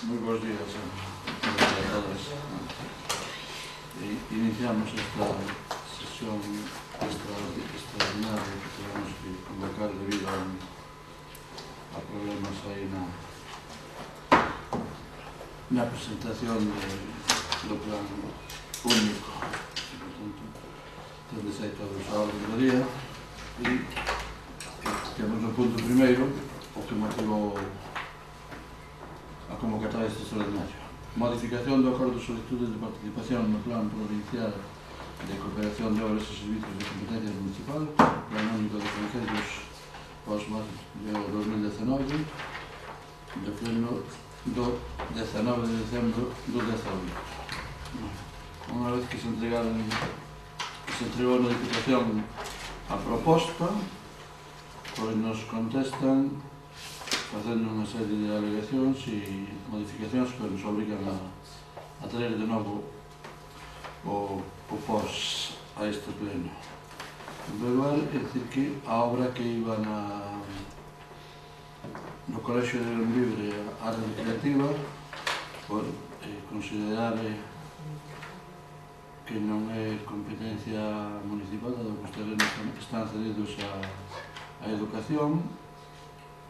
Moi bons días a todas. Iniciamos esta sesión extraordinaria que tuvimos que convocar debido a problemas aí na presentación do plan único. Portanto, tendes aí todos a orden do día e temos no punto primeiro o que motivou a convocatoria deste extraordinario. Modificación do acordo de solicitudes de participación no Plan Provincial de Cooperación de Obras e Servicios de Competencia Municipal, Plan Único de Concellos POSMAS de 2019, do pleno do 19 de decembro do 18. Unha vez que se entregou na Diputación a proposta, pois nos contestan facendo unha serie de alegacións e modificacións que nos obrigan a traer de novo o POS a este pleno. En primeiro lugar, é dicir que a obra que iba no Colexio de Libre a área recreativa, por considerar que non é competencia municipal, dado que os terrenos están cedidos á educación,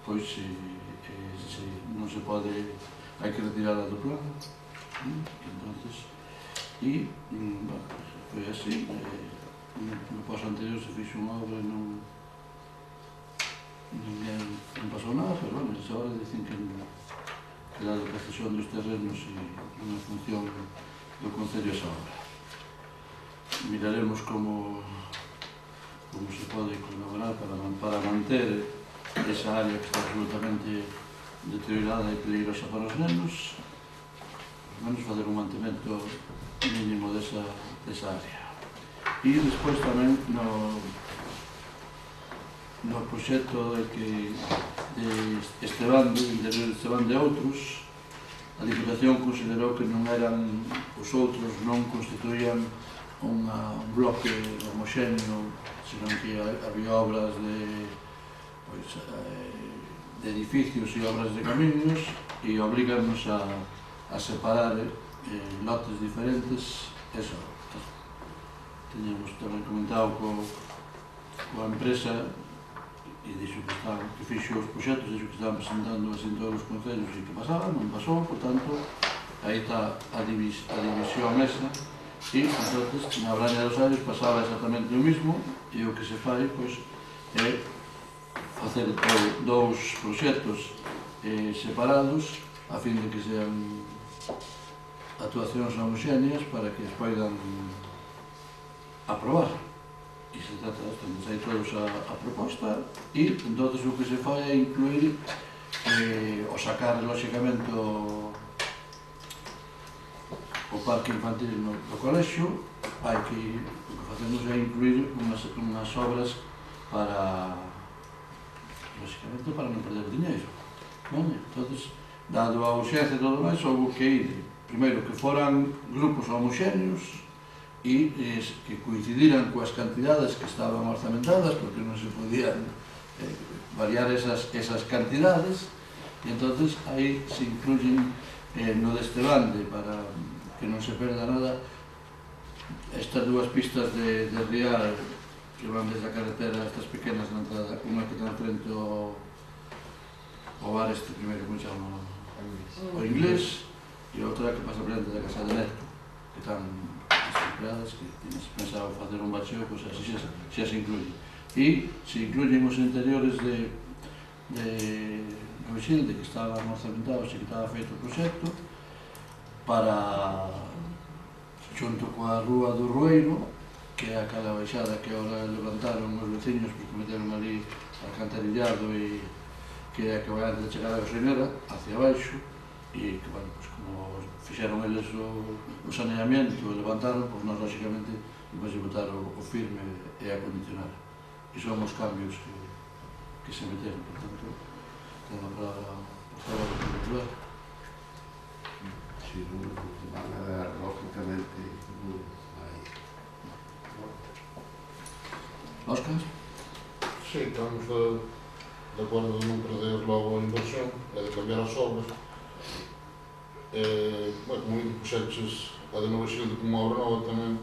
pois non se pode, hai que retirarla do plan. Entonces, foi así. No paso anterior se fixo unha obra e non pasou nada, pero bueno, agora dicen que dado que a cesión dos terrenos e unha función do Concello esa obra. Miraremos como se pode colaborar para manter esa área que está absolutamente deteriorada e peligrosa para os nenos, ao menos fazer un mantemento mínimo desa área. E despois tamén no proxecto de Esteban, do interior de Esteban de outros, a Diputación considerou que non eran, os outros non constituían un bloque homoxéneo, senón que había obras de edificios e obras de camiños e obligarnos a separar lotes diferentes. Eso, teníamos tamén comentado coa empresa e dixo que fixo os proxectos, dixo que estaban presentando así en todos os concellos e que pasaba, non pasou, por tanto, aí está a división esa e, entonces, na Braña dos Aires pasaba exactamente o mismo e o que se fai, pois, é facer dous proxectos separados a fin de que sean actuacións homoxéneas para que as poidan aprobar. E se trata de isto, hai todos a proposta e entón o que se fai é incluir o sacar lóxicamente o parque infantil no colexio. O que facemos é incluir unhas obras para lóxicamente para non perder dinheiro. Entón, dado a urxencia e todo máis, houve que ir, primeiro, que foran grupos homoxéneos e que coincidiran coas cantidades que estaban orzamentadas, porque non se podían variar esas cantidades, e entón aí se incluyen no deste bande, para que non se perda nada, estas dúas pistas de riar que van desde a carretera a estas pequenas na entrada, unha que ten frente ao bar este primeiro, como se chama, o Inglés, e outra que pasa frente da casa de Neto, que están estructuradas, que tienes pensado facer un bacheo, pois así xa se incluye. E se incluyen os interiores de Novixilde, que estaban orzamentados e que estaba feito o proxecto, para xunto coa rúa do Rueiro, que é aquela baixada que agora levantaron os veciños porque meteron ali alcantarillado e que é a que vai antes de chegar a Gasolinera, hacia baixo, e que, bueno, pues, como fixeron eles o saneamiento e levantaron, pues nós, lóxicamente, imos botar o firme e acondicionar. E son os cambios que se meteron, por tanto, ten a palabra por favor do titular. Si, non van a dar, lógicamente, Óscar? Sí, estamos de acordo de non perder logo a inversión e de cambiar as obras. como de proxectos de Nova Xilde como a obra nova tamén,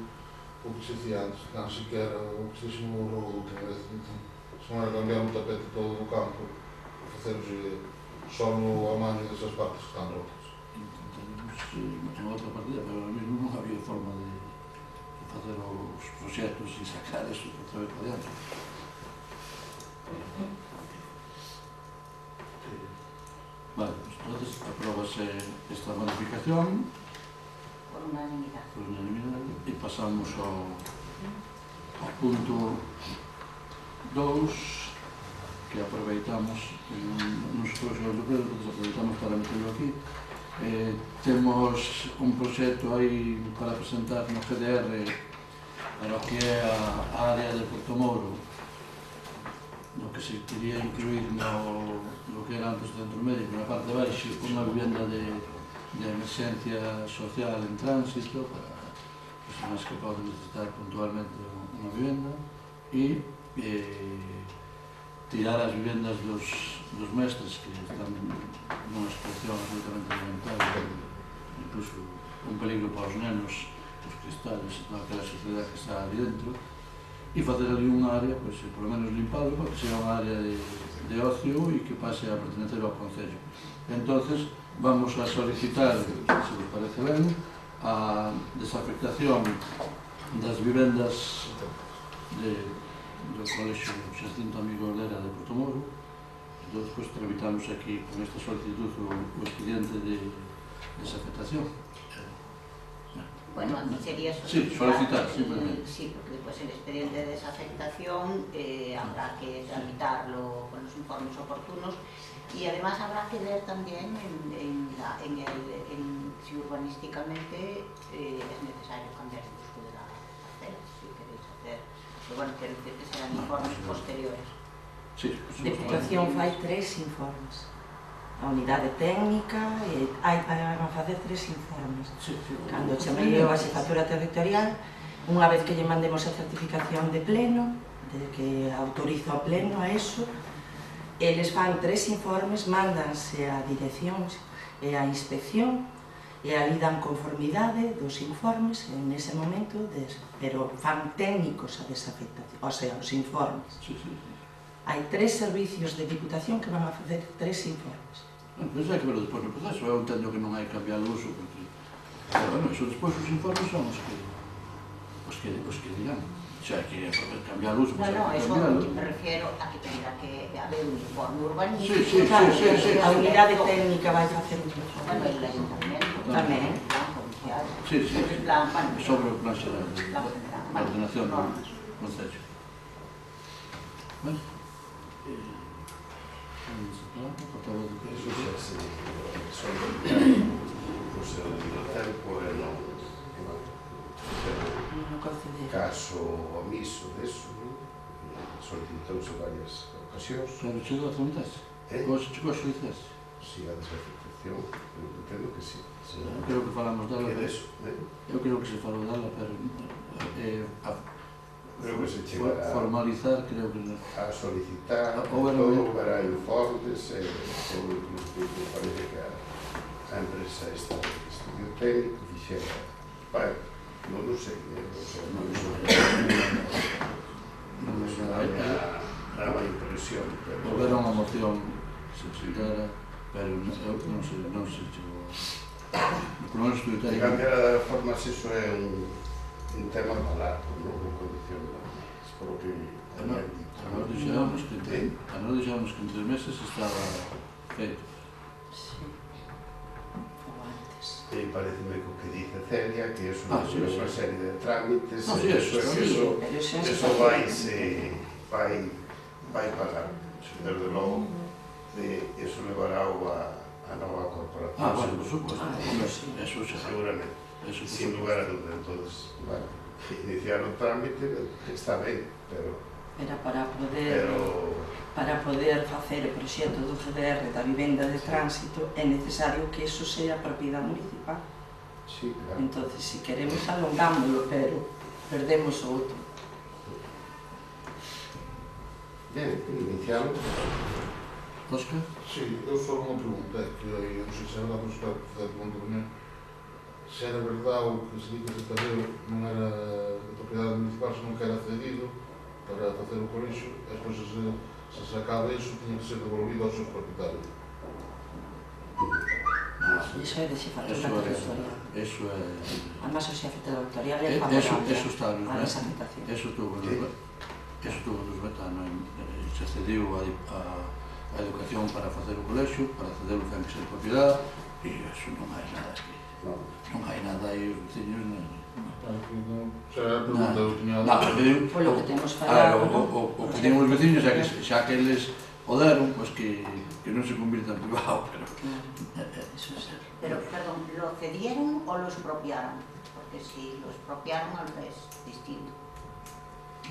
o que se dicía antes, non sequera o que se chamou o rogo do último vez, se non era cambiar o tapete todo do campo, facerlos só no amaño desas partes que están rotas. Intentaremos en outra partida, pero ahora mesmo non había forma de facer os proxectos e sacar eso outra vez para diante. Vale, pues entonces aprobase esta modificación Por unanimidade. E pasamos ao punto 2, que aproveitamos nos proxectos do Pedro, que aproveitamos para meterlo aquí. Temos un proxecto aí para presentar no GDR para o que é a área de Porto Moro, no que se quería incluir no que era antes o centro médico, na parte de baixo, unha vivenda de emerxencia social en tránsito para personas que poden necesitar puntualmente unha vivenda e tirar as vivendas dos mestres que están nunha situación absolutamente lamentable, incluso un peligro para os nenos, os cristales e toda aquela sociedade que está ali dentro, e facer ali unha área, pois, por lo menos limpado, para que sea unha área de ocio e que pase a pertenecer ao Concello. Entonces, vamos a solicitar, se vos parece ben, a desafectación das vivendas do Colexio Xacinto Amigo Lera de Porto Moro. Entón, despois tramitamos aquí con esta solicitud o expediente de desafectación. Bueno, aquí sería solicitar, simplemente. Sí, porque después el expediente de desafectación habrá que tramitarlo con los informes oportunos y además habrá que ver también si urbanísticamente es necesario cambiar el uso de la parcela, si queréis hacer. Pero bueno, quiero decir que serán informes posteriores. Sí, Deputación fai 3 informes. A unidade técnica van a facer 3 informes. Cando chamei eu a xefatura territorial, unha vez que lle mandemos a certificación de pleno, de que autorizo a pleno a eso, eles fan 3 informes, mándanse a dirección e a inspección, e ali dan conformidade dos informes en ese momento, pero fan técnicos a desafectación, o sea, os informes. Hai 3 servicios de Diputación que van a facer 3 informes. Pois hai que verlo despois no proceso, eu entendo que non hai que cambiar o uso, porque, bueno, eso despois os informes son os que dirán. Se hai que cambiar o uso, No, eso me refiero a que tendrá que haber un informe urbanístico. Sí. A unidade técnica vai facer un informe. Bueno, el ayuntamiento tamén. El plan comercial. Sí. El plan, Sobre o plan xeral, la ordenación do Concello. Bueno, Eso xa se solicitar o seu debido tempo e non caso omiso deso, solicitouse varias ocasións. Pero chegou a tramitarse? Chegou a solicitarse? Si, a desafectación, eu entendo que si. Eu creo que falamos dela, eu creo que se falou dela, pero creo que se chegará formalizar, creo que a solicitar, houberá informes e todo, incluso parece que a empresa esta de estudio técnico fixera, non sei, daba impresión. Houberá unha moción que se presentara, pero non se chegou por non estudiar. Cambiar a formas, eso é un tema para non condicionar, por que a nós dixéramos que en 3 meses estaba feito. E pareceme que o que dice Celia, que eso é unha serie de trámites, eso vai pagar, desde logo, eso levará a nova corporación. Bueno, por suposto, eso seguramente, sin lugar a duda. Entonces, bueno, iniciar o trámite está ben, pero para poder facer o proxecto do GDR da vivenda de tránsito é necesario que eso sea propiedade municipal. Sí, claro. Entonces, si queremos alongámoslo, pero perdemos o outro. Bien, iniciamos. Óscar? Sí, eu só unha pregunta, que eu non sei se é verdade, mas espero que fazer a pergunta tamén. Se era verdade o que se di que ese terreo non era de propiedade municipal, senón que era cedido para facer o colexio, e despois se sacaba iso, tiña que ser devolvido aos seus propietarios. Iso é de xefatura territorial. Eso é... Además, o xefe territorial é favorable Eso está nos a esa aceptación. Eso tuvo nos vetano, se cediu a educación para facer o colexio, para ceder o que ser propiedade, e eso non hai nada aquí. Non hai nada aí, os veciños... Xa era a pregunta, eu tiña... Por lo que temos falado, o que tiñen os veciños é que xa que eles o deron, pois que non se convirta en privado, pero... Eso é ser. Pero, perdón, ¿lo cedieron o lo expropiaron? Porque si lo expropiaron es distinto.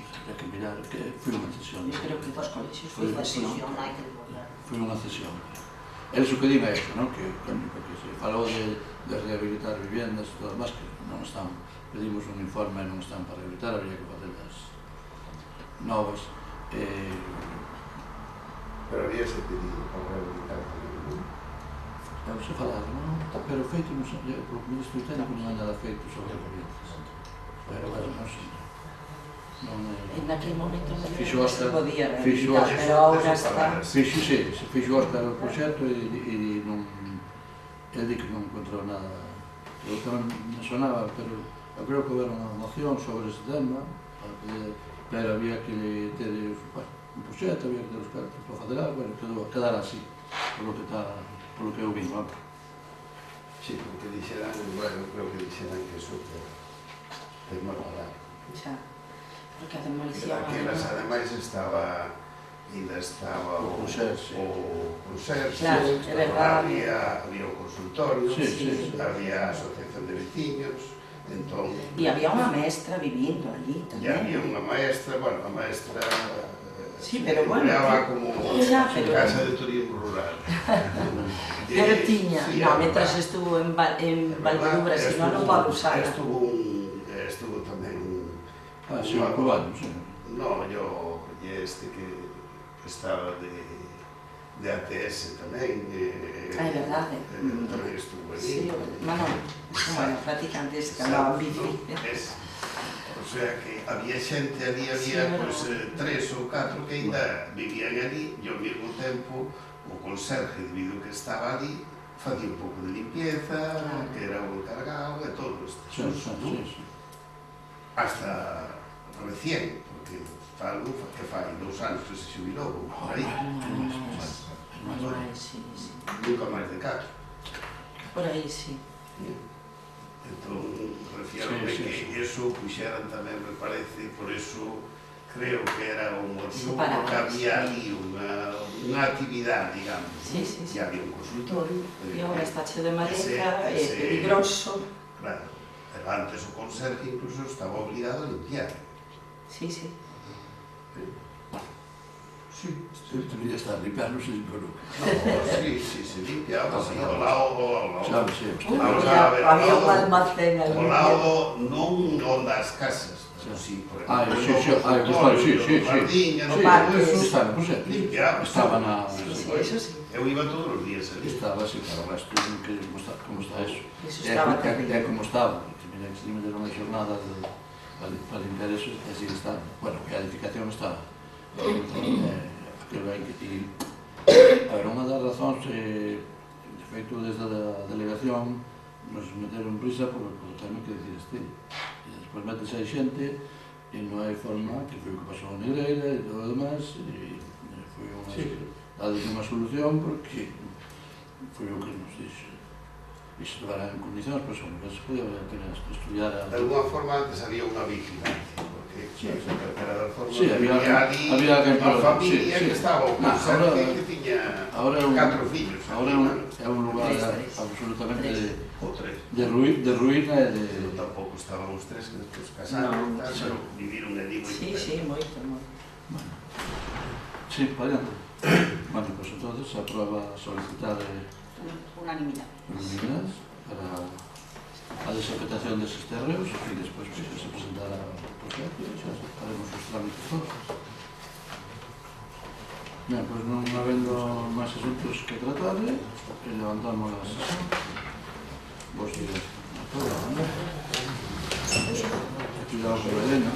Hay que mirar, que foi unha cesión. Eu creo que dos colexios Foi foi cesión. cesión, hai que devolver. Foi unha cesión. Eles o que din é isto, non? Que se falou de rehabilitar viviendas e todo máis, que non están, pedimos un informe e non están para rehabilitar, habría que facer das novas. Pero había ese pedido para rehabilitar tamén, non? Se falar, non? Pero feito, non sei, polo que me estou técnico non hai nada feito sobre viviendas. Pero, non sei. En aquel momento non se podía rehabilitar, pero ahora está... Fixo Óscar o proxecto e non... Ele di que non encontrou nada. Eu tamén me sonaba, pero eu creo que houve unha moción sobre ese tema, pero había que ter un proxecto, había que ter os cartos para fazer algo, bueno, quedar así, polo que eu vi, vamos. Sí, porque dixeran, bueno, creo que dixeran que eso é moi barato. Xa. Porque a demolición... Aquelas, ademais, ainda estaba o conserxe, claro, é verdade. Había o consultorio, sí. Había a asociación de veciños, entón... E había unha maestra vivindo allí tamén. E había unha maestra, bueno, a maestra... Sí, pero bueno... Empleaba como casa de turismo rural. Pero tiña, mentras estuvo en Valdebebra, se non pode usar. Estuvo tamén... Sí, un cubano, sí. No, yo que estaba de ATS tamén. É verdade. Tamén estuvo ali. Sí, Manolo, bueno, practicantes que andaban bici. O sea que había xente ali, había tres ou catro que ainda vivían ali, e ao mesmo tempo o conserje, debido que estaba ali, facía un pouco de limpieza, que era o encargado e todo isto. Sí. Hasta recién, porque falo que fai 2 anos que se xubilou, por aí. Nunca máis de 4. Por aí, sí. Entón, refiérome que eso puxeran tamén, me parece, por eso creo que era un motivo, porque había ali unha actividade, digamos. Sí. E había un consultorio. E agora está cheo de madeira, é peligroso. Claro, pero antes o conserje incluso estaba obligado a limpiar. Sí. Sí, debería estar limpiando, sí, pero... Sí, se limpiaba, sí, ao lado... Había un almacén ali. Ao lado, non das casas, pero sí, por exemplo, o jardín, estaba, por exemplo, limpiaba. Estaba na... Eso sí. Eu iba todos os días ali. Estaba así, para o resto, como está eso. Eso estaba É como estaba, mira, que se meteron a xornada para limpiar eso, e así está. Bueno, que a edificación está. Aquilo hai que ti... A ver, unha das razóns, de feito, desde a delegación, nos meteron prisa por tema que decides ti. E despois metes aí xente, e non hai forma, que foi o que pasou a Negreira e todo o demás, e foi unha solución, porque foi o que nos dixo. E se levará en condicións, pois, que se podía estudiar... De alguna forma, antes había unha vigilancia, porque era da forma que había ali unha familia que estaba o conserje que tiña 4 fillos. Ahora é un lugar absolutamente de ruína e de... Pero tampouco estaban os tres que despois casaron, pero viviron ali moito tempo. Sí, moito. Bueno, sí, para adiante. Bueno, pois entonces se aprueba solicitar unanimidade para a desafectación deses terreos e despois se presentará o proxecto e xa faremos os trámites todos. Ben, pois non habendo máis asuntos que tratar, levantamos a sesión. Vos días a todos, non? Cuidado con Elena.